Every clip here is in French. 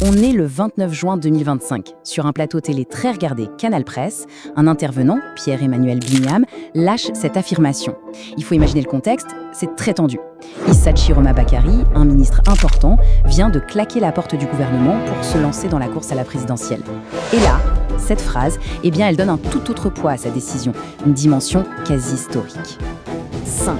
On est le 29 juin 2025. Sur un plateau télé très regardé, Canal Presse, un intervenant, Pierre-Emmanuel Bignam, lâche cette affirmation. Il faut imaginer le contexte, c'est très tendu. Issa Chiroma Bakary, un ministre important, vient de claquer la porte du gouvernement pour se lancer dans la course à la présidentielle. Et là, cette phrase, elle donne un tout autre poids à sa décision, une dimension quasi historique. 5.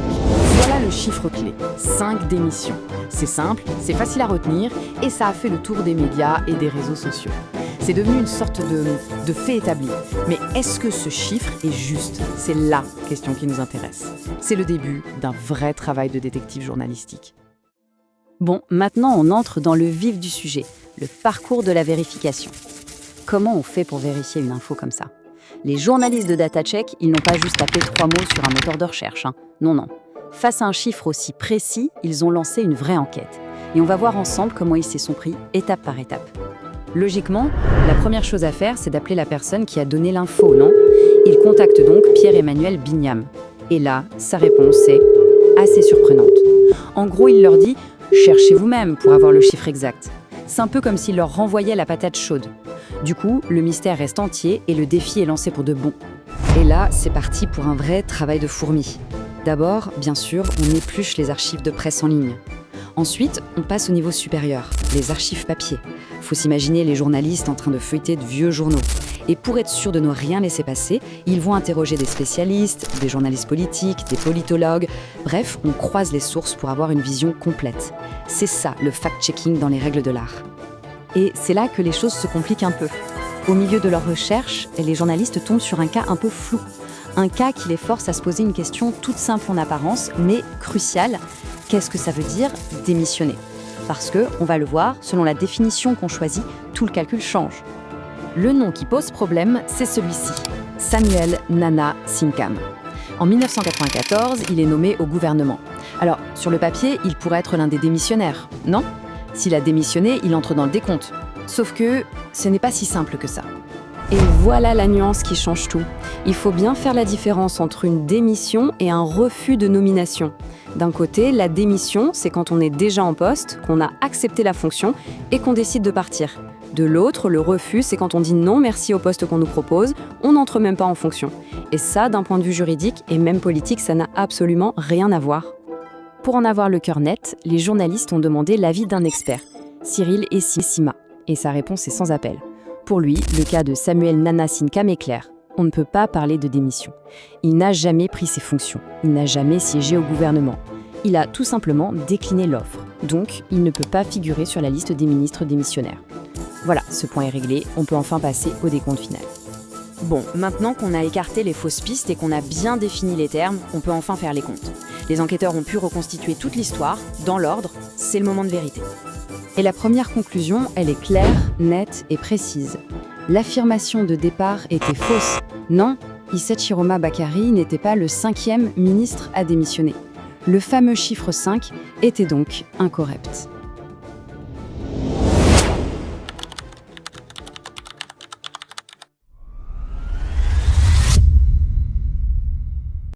Voilà le chiffre clé. 5 démissions. C'est simple, c'est facile à retenir et ça a fait le tour des médias et des réseaux sociaux. C'est devenu une sorte de fait établi. Mais est-ce que ce chiffre est juste? C'est la question qui nous intéresse. C'est le début d'un vrai travail de détective journalistique. Bon, maintenant on entre dans le vif du sujet, le parcours de la vérification. Comment on fait pour vérifier une info comme ça? Les journalistes de DataCheck, ils n'ont pas juste tapé 3 mots sur un moteur de recherche. Non. Face à un chiffre aussi précis, ils ont lancé une vraie enquête. Et on va voir ensemble comment ils s'y sont pris étape par étape. Logiquement, la première chose à faire, c'est d'appeler la personne qui a donné l'info, non? Ils contactent donc Pierre-Emmanuel Bignam. Et là, sa réponse est assez surprenante. En gros, il leur dit « Cherchez vous-même pour avoir le chiffre exact ». C'est un peu comme s'il leur renvoyait la patate chaude. Du coup, le mystère reste entier et le défi est lancé pour de bon. Et là, c'est parti pour un vrai travail de fourmi. D'abord, bien sûr, on épluche les archives de presse en ligne. Ensuite, on passe au niveau supérieur, les archives papier. Faut s'imaginer les journalistes en train de feuilleter de vieux journaux. Et pour être sûr de ne rien laisser passer, ils vont interroger des spécialistes, des journalistes politiques, des politologues. Bref, on croise les sources pour avoir une vision complète. C'est ça, le fact-checking dans les règles de l'art. Et c'est là que les choses se compliquent un peu. Au milieu de leurs recherches, les journalistes tombent sur un cas un peu flou. Un cas qui les force à se poser une question toute simple en apparence, mais cruciale. Qu'est-ce que ça veut dire démissionner? Parce que, on va le voir, selon la définition qu'on choisit, tout le calcul change. Le nom qui pose problème, c'est celui-ci, Samuel Nana Sinkam. En 1994, il est nommé au gouvernement. Alors, sur le papier, il pourrait être l'un des démissionnaires, non? S'il a démissionné, il entre dans le décompte. Sauf que ce n'est pas si simple que ça. Et voilà la nuance qui change tout. Il faut bien faire la différence entre une démission et un refus de nomination. D'un côté, la démission, c'est quand on est déjà en poste, qu'on a accepté la fonction et qu'on décide de partir. De l'autre, le refus, c'est quand on dit non merci au poste qu'on nous propose, on n'entre même pas en fonction. Et ça, d'un point de vue juridique et même politique, ça n'a absolument rien à voir. Pour en avoir le cœur net, les journalistes ont demandé l'avis d'un expert, Cyril Essima, et sa réponse est sans appel. Pour lui, le cas de Samuel Nana Sinkam est clair. On ne peut pas parler de démission. Il n'a jamais pris ses fonctions. Il n'a jamais siégé au gouvernement. Il a tout simplement décliné l'offre. Donc, il ne peut pas figurer sur la liste des ministres démissionnaires. Voilà, ce point est réglé. On peut enfin passer au décompte final. Bon, maintenant qu'on a écarté les fausses pistes et qu'on a bien défini les termes, on peut enfin faire les comptes. Les enquêteurs ont pu reconstituer toute l'histoire, dans l'ordre. C'est le moment de vérité. Et la première conclusion, elle est claire, nette et précise. L'affirmation de départ était fausse. Non, Issa Chiroma Bakary n'était pas le 5e ministre à démissionner. Le fameux chiffre 5 était donc incorrect.